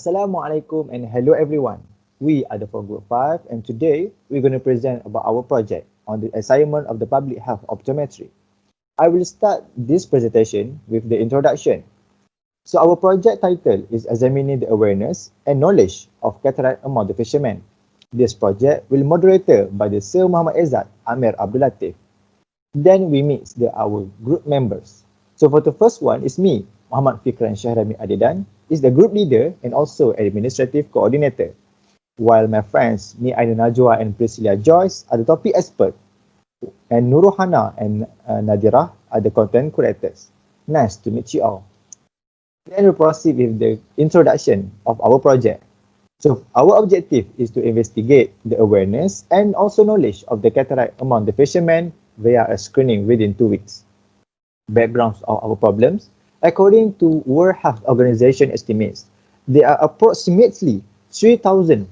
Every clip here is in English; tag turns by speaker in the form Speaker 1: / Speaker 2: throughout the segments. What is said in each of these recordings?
Speaker 1: Assalamualaikum and hello everyone. We are the for Group 5 and today we're going to present about our project on the assignment of the public health optometry. I will start this presentation with the introduction. So our project title is Examining the Awareness and Knowledge of Cataract among the Fishermen. This project will moderated by the Sir Muhammad Izzat Amir Abdul Latif. Then we meet our group members. So for the first one is me, Muhammad Fikran Syahrami Adidan, is the group leader and also administrative coordinator. While my friends Mi Aina Najwa and Priscilla Joyce are the topic expert, and Nuruhana and Nadira are the content curators. Nice to meet you all. Then we proceed with the introduction of our project. So our objective is to investigate the awareness and also knowledge of the cataract among the fishermen via a screening within 2 weeks. Backgrounds of our problems. According to World Health Organization estimates, there are approximately 3,014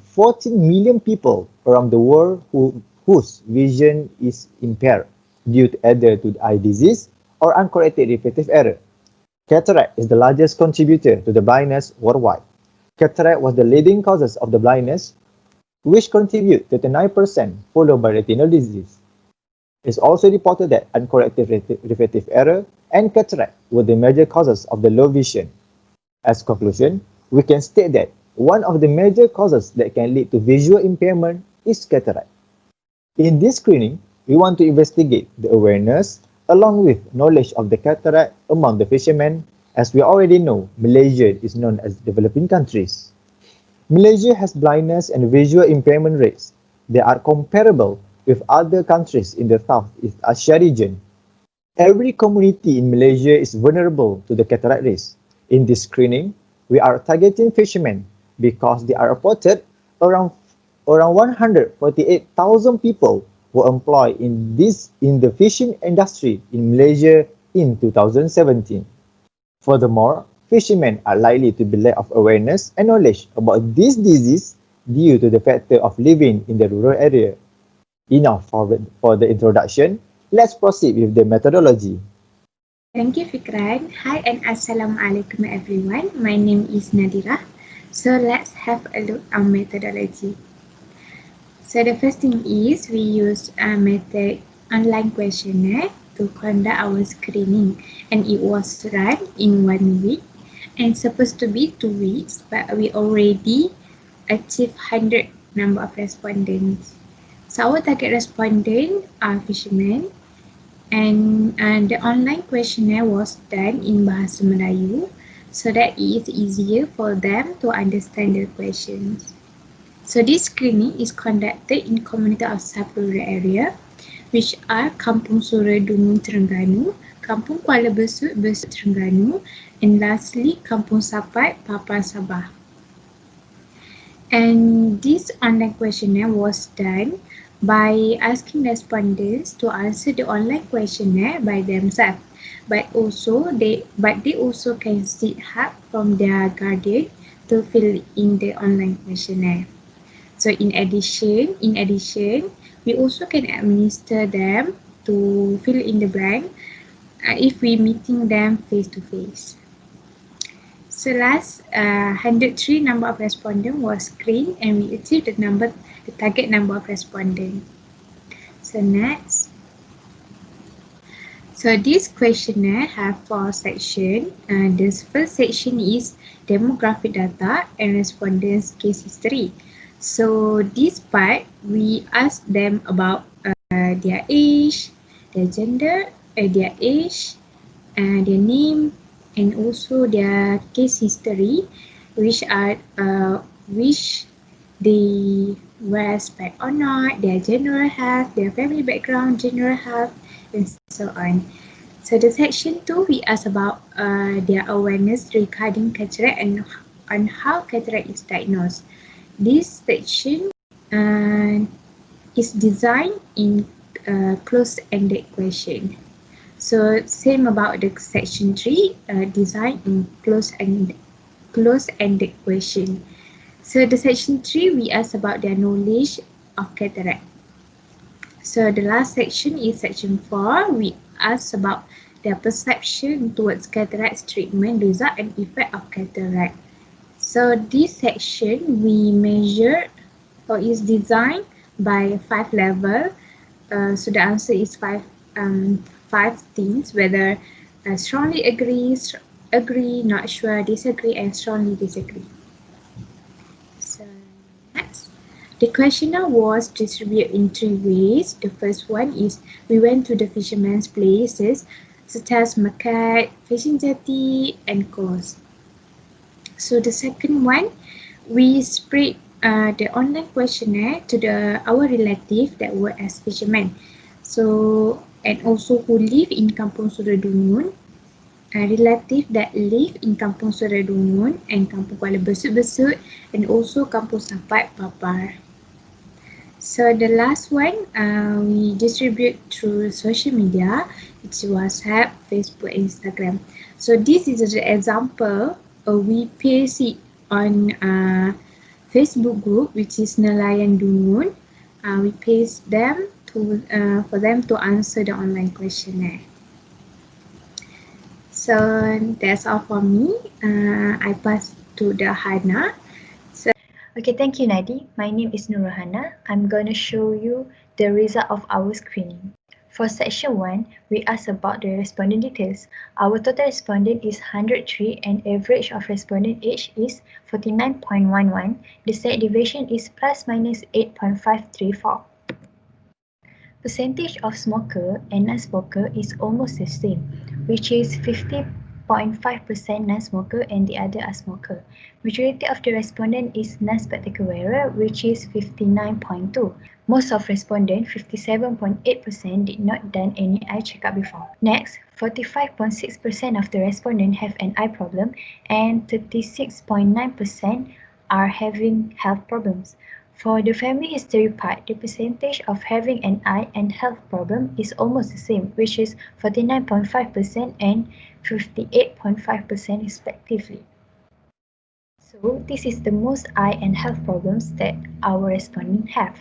Speaker 1: million people around the world whose vision is impaired due to either to eye disease or uncorrected refractive error. Cataract is the largest contributor to the blindness worldwide. Cataract was the leading causes of the blindness, which contribute to 39%, followed by retinal disease. It's also reported that uncorrected refractive error and cataract were the major causes of the low vision. As conclusion, we can state that one of the major causes that can lead to visual impairment is cataract. In this screening, we want to investigate the awareness along with knowledge of the cataract among the fishermen. As we already know, Malaysia is known as developing countries. Malaysia has blindness and visual impairment rates that are comparable with other countries in the Southeast Asia region. Every community in Malaysia is vulnerable to the cataract risk. In this screening, we are targeting fishermen because they are reported around 148,000 people were employed in the fishing industry in Malaysia in 2017. Furthermore, fishermen are likely to be lack of awareness and knowledge about this disease due to the factor of living in the rural area. Enough for the introduction. Let's proceed with the methodology.
Speaker 2: Thank you, Fikran. Hi and Assalamualaikum everyone. My name is Nadira. So let's have a look at methodology. So the first thing is we use a method online questionnaire to conduct our screening, and it was run in 1 week and supposed to be 2 weeks, but we already achieved 100 number of respondents. So our target respondent are fishermen, and the online questionnaire was done in Bahasa Melayu so that it is easier for them to understand the questions. So this screening is conducted in community of sub-rural area, which are Kampung Sura Dungun Terengganu, Kampung Kuala Besut Besut Terengganu, and lastly Kampung Sapat Papar Sabah. And this online questionnaire was done by asking respondents to answer the online questionnaire by themselves, but they also can seek help from their guardian to fill in the online questionnaire. So in addition, we also can administer them to fill in the blank if we meeting them face to face. So last 103 number of respondents was screened and we achieved the target number of respondents. So next. So this questionnaire have 4 sections. The first section is demographic data and respondents case history. So this part we ask them about their age, their gender, their age, their name, and also their case history, which they wear spec or not, their general health, their family background, general health, and so on. So the section 2 we ask about their awareness regarding cataract and on how cataract is diagnosed. This section is designed in close-ended question. So same about the section 3, design in close-ended question. So the section 3 we ask about their knowledge of cataract. So the last section is section 4. We ask about their perception towards cataract treatment, result and effect of cataract. So this section we measured or is designed by 5 level. So the answer is five things, whether strongly agree, not sure, disagree, and strongly disagree. So next, the questionnaire was distributed in 3 ways. The first one is we went to the fisherman's places such as Makat, Fishing Jetty, and Coast. So the second one, we spread the online questionnaire to our relative that were as fishermen. So and also who live in Kampung Suradungun, relative that live in Kampung Suradungun and Kampung Kuala Besut-Besut, and also Kampung Sapat Papar. So the last one, we distribute through social media, which WhatsApp, Facebook, Instagram. So this is the example. We paste it on Facebook group, which is Nelayan Dungun. We paste them for them to answer the online questionnaire. So that's all for me. I pass to the Hana.
Speaker 3: Okay, thank you, Nadi. My name is Nurahana. I'm going to show you the result of our screening. For section 1, we asked about the respondent details. Our total respondent is 103 and average of respondent age is 49.11. The standard deviation is plus minus 8.534. Percentage of smoker and non-smoker is almost the same, which is 50.5% non-smoker and the other are smoker. Majority of the respondent is non-spectacle wearer, which is 59.2. Most of respondent, 57.8%, did not done any eye checkup before. Next, 45.6% of the respondent have an eye problem and 36.9% are having health problems. For the family history part, the percentage of having an eye and health problem is almost the same, which is 49.5% and 58.5% respectively. So this is the most eye and health problems that our respondents have.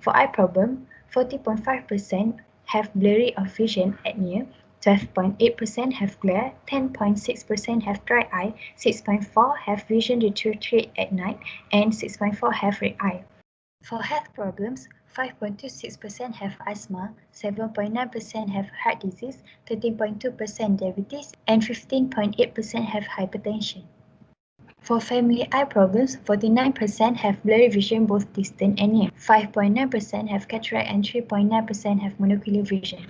Speaker 3: For eye problem, 40.5% have blurry of vision at near, 12.8% have glare, 10.6% have dry eye, 6.4% have vision deteriorate at night, and 6.4% have red eye. For health problems, 5.26% have asthma, 7.9% have heart disease, 13.2% diabetes, and 15.8% have hypertension. For family eye problems, 49% have blurry vision both distant and near, 5.9% have cataract, and 3.9% have monocular vision.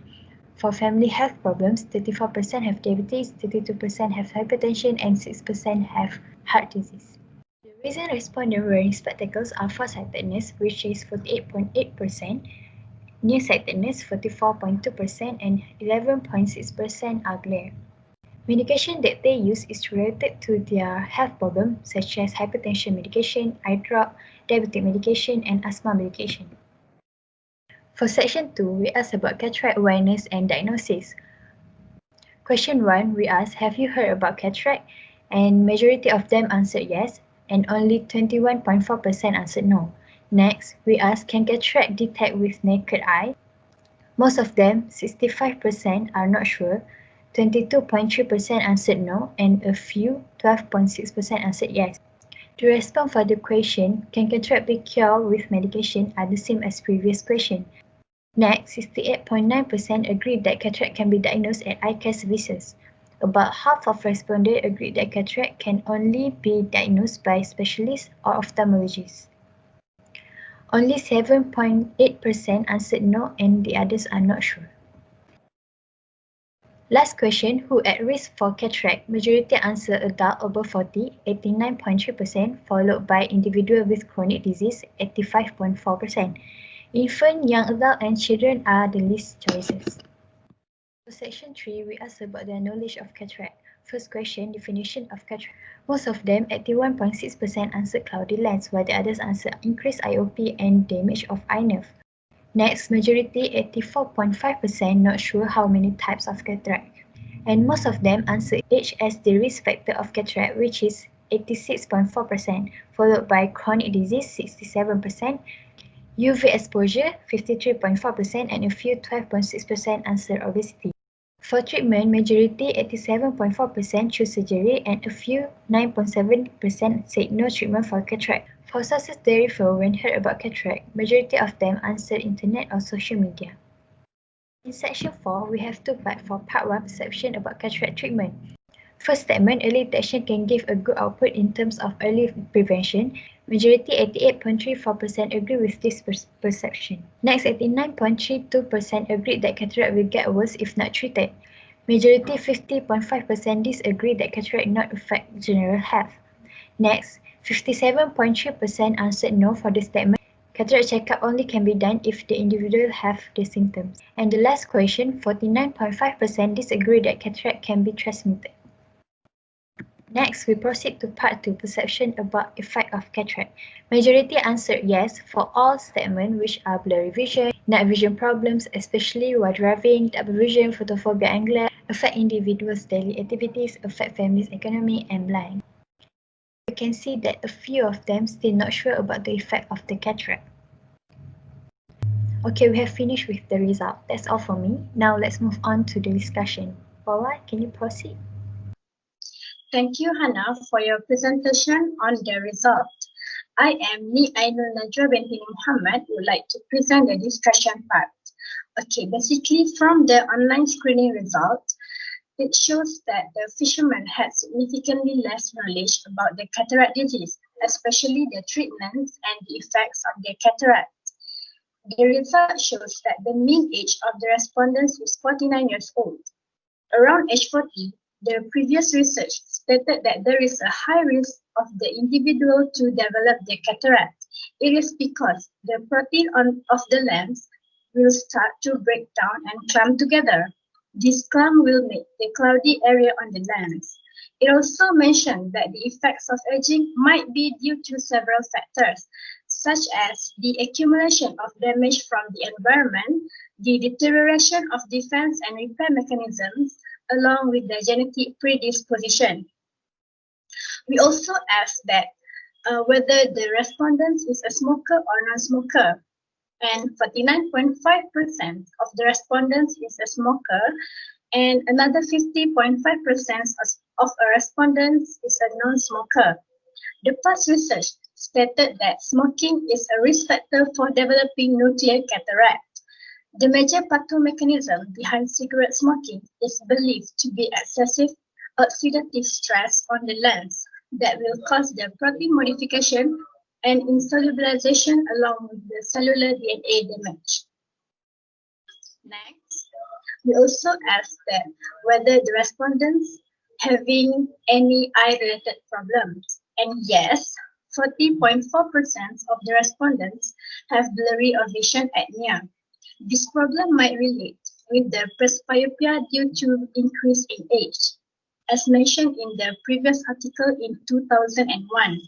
Speaker 3: For family health problems, 34% have diabetes, 32% have hypertension, and 6% have heart disease. The reason respondents wearing spectacles are farsightedness, which is 48.8%, nearsightedness 44.2%, and 11.6% are glare. Medication that they use is related to their health problem, such as hypertension medication, eye drop, diabetic medication, and asthma medication. For section 2, we asked about cataract awareness and diagnosis. Question 1, we asked, have you heard about cataract? And majority of them answered yes, and only 21.4% answered no. Next, we asked, can cataract detect with naked eye? Most of them, 65%, are not sure, 22.3% answered no, and a few, 12.6% answered yes. The response for the question, can cataract be cured with medication, are the same as previous question. Next, 68.9% agreed that cataract can be diagnosed at eye care services. About half of respondents agreed that cataract can only be diagnosed by specialists or ophthalmologists. Only 7.8% answered no and the others are not sure. Last question, who at risk for cataract? Majority answer adult over 40, 89.3%, followed by individual with chronic disease, 85.4%. Infant, young adult, and children are the least choices. For section 3, we asked about their knowledge of cataract. First question, definition of cataract. Most of them, 81.6%, answered cloudy lens, while the others answered increased IOP and damage of eye nerve. Next, majority, 84.5%, not sure how many types of cataract. And most of them answered age as the risk factor of cataract, which is 86.4%, followed by chronic disease, 67%, UV exposure, 53.4%, and a few 12.6% answered obesity. For treatment, majority 87.4% choose surgery and a few 9.7% said no treatment for cataract. For sources they refer when heard about cataract, majority of them answered internet or social media. In section 4, we have two parts for part 1 perception about cataract treatment. First statement, early detection can give a good output in terms of early prevention. Majority 88.34% agree with this perception. Next, 89.32% agreed that cataract will get worse if not treated. Majority 50.5% disagree that cataract not affect general health. Next, 57.3% answered no for the statement. Cataract checkup only can be done if the individual have the symptoms. And the last question, 49.5% disagree that cataract can be transmitted. Next, we proceed to part 2, perception about effect of cataract. Majority answered yes for all statements which are blurry vision, night vision problems, especially while driving, double vision, photophobia, angular, affect individuals' daily activities, affect families' economy, and blind. You can see that a few of them still not sure about the effect of the cataract. Okay, we have finished with the result. That's all for me. Now let's move on to the discussion. Paula, can you proceed?
Speaker 4: Thank you, Hannah, for your presentation on the result. I am Ni Ainul Najwa binti Muhammad, would like to present the discussion part. Okay, basically from the online screening result, it shows that the fishermen had significantly less knowledge about the cataract disease, especially the treatments and the effects of the cataract. The result shows that the mean age of the respondents is 49 years old. Around age 40, the previous research stated that there is a high risk of the individual to develop the cataract. It is because the protein of the lens will start to break down and clump together. This clump will make a cloudy area on the lens. It also mentioned that the effects of aging might be due to several factors, such as the accumulation of damage from the environment, the deterioration of defense and repair mechanisms, along with the genetic predisposition. We also asked that whether the respondent is a smoker or non-smoker, and 49.5% of the respondents is a smoker, and another 50.5% of respondents is a non-smoker. The past research stated that smoking is a risk factor for developing nuclear cataract. The major pathomechanism behind cigarette smoking is believed to be excessive oxidative stress on the lens that will cause the protein modification and insolubilization along with the cellular DNA damage. Next, we also asked that whether the respondents having any eye-related problems. And yes, 40.4% of the respondents have blurry or vision apnea. This problem might relate with the presbyopia due to increase in age, as mentioned in the previous article in 2001.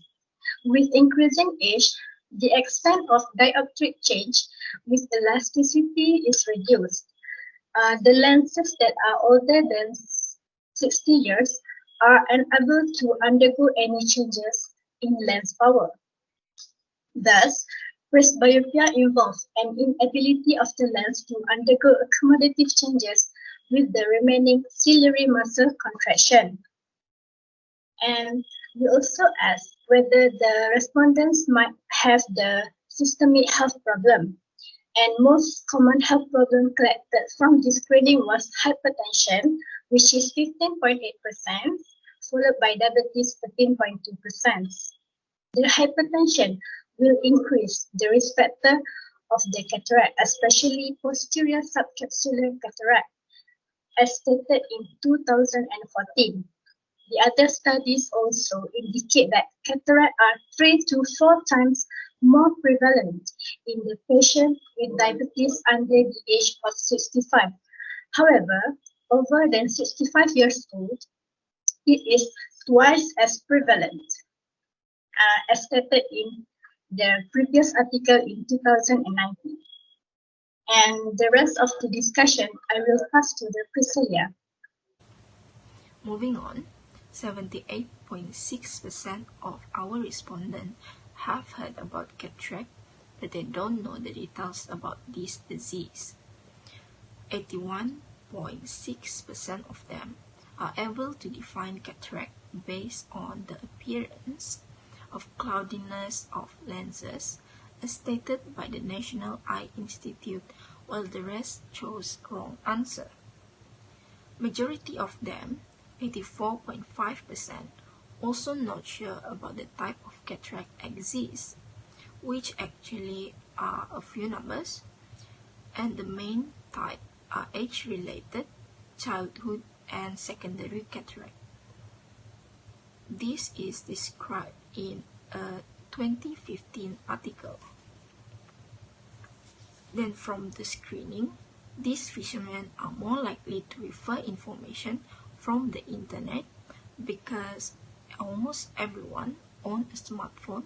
Speaker 4: With increasing age, the extent of dioptric change with elasticity is reduced. The lenses that are older than 60 years are unable to undergo any changes in lens power. Thus, presbyopia involves an inability of the lens to undergo accommodative changes with the remaining ciliary muscle contraction. And we also asked whether the respondents might have the systemic health problem. And most common health problem collected from this screening was hypertension, which is 15.8%, followed by diabetes 13.2%. The hypertension will increase the risk factor of the cataract, especially posterior subcapsular cataract, as stated in 2014. The other studies also indicate that cataract are 3 to 4 times more prevalent in the patient with diabetes under the age of 65. However, over than 65 years old, it is twice as prevalent, as stated in the previous article in 2019. And the rest of the discussion, I will pass to the Priscilla.
Speaker 5: Moving on, 78.6% of our respondents have heard about cataract, but they don't know the details about this disease. 81% 0.6% of them are able to define cataract based on the appearance of cloudiness of lenses as stated by the National Eye Institute, while the rest chose wrong answer. Majority of them, 84.5%, also not sure about the type of cataract exists, which actually are a few numbers, and the main type are age-related, childhood, and secondary cataract. This is described in a 2015 article. Then from the screening, these fishermen are more likely to refer information from the internet because almost everyone owns a smartphone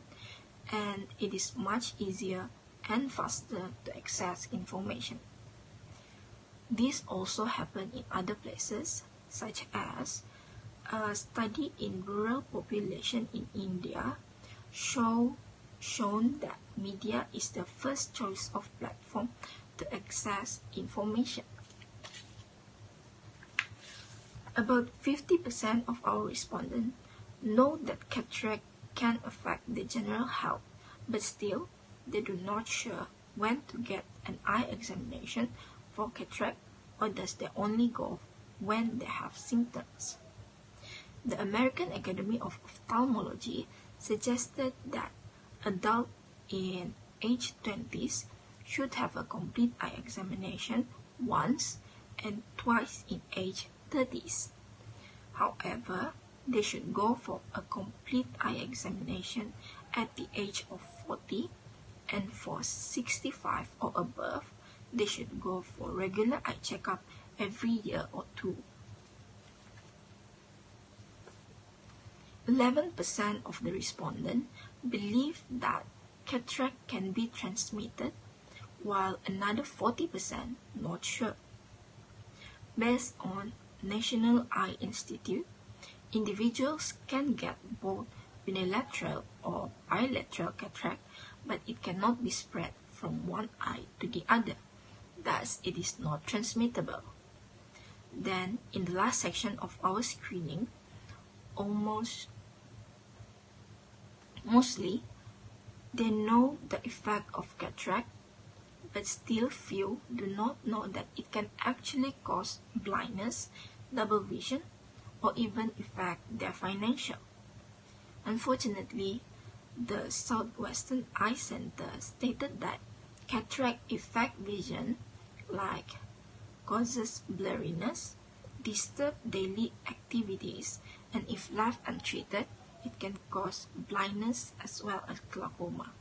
Speaker 5: and it is much easier and faster to access information. This also happened in other places, such as a study in rural population in India shown that media is the first choice of platform to access information. About 50% of our respondents know that cataract can affect the general health, but still they do not sure when to get an eye examination for cataract, or does they only go when they have symptoms. The American Academy of Ophthalmology suggested that adults in age 20s should have a complete eye examination once and twice in age 30s. However, they should go for a complete eye examination at the age of 40, and for 65 or above, they should go for regular eye checkup every year or two. 11% of the respondents believe that cataract can be transmitted, while another 40% not sure. Based on National Eye Institute, individuals can get both unilateral or bilateral cataract, but it cannot be spread from one eye to the other. Thus, it is not transmittable. Then, in the last section of our screening, mostly, they know the effect of cataract, but still few do not know that it can actually cause blindness, double vision, or even affect their financial. Unfortunately, the Southwestern Eye Center stated that cataract affect vision, like causes blurriness, disturb daily activities, and if left untreated, it can cause blindness as well as glaucoma.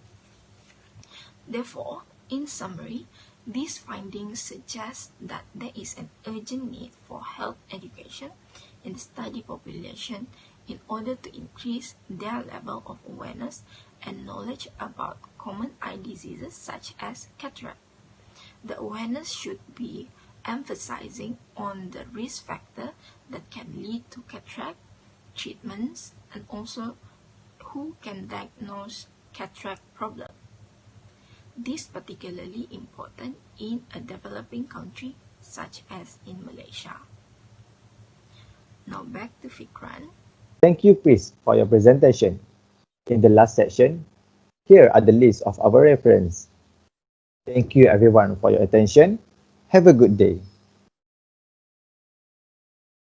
Speaker 5: Therefore, in summary, these findings suggest that there is an urgent need for health education in the study population in order to increase their level of awareness and knowledge about common eye diseases such as cataract. The awareness should be emphasizing on the risk factor that can lead to cataract, treatments, and also who can diagnose cataract problem. This is particularly important in a developing country such as in Malaysia. Now back to Fikran.
Speaker 1: Thank you, Chris, for your presentation. In the last section, here are the list of our reference. Thank you everyone for your attention. Have a good day.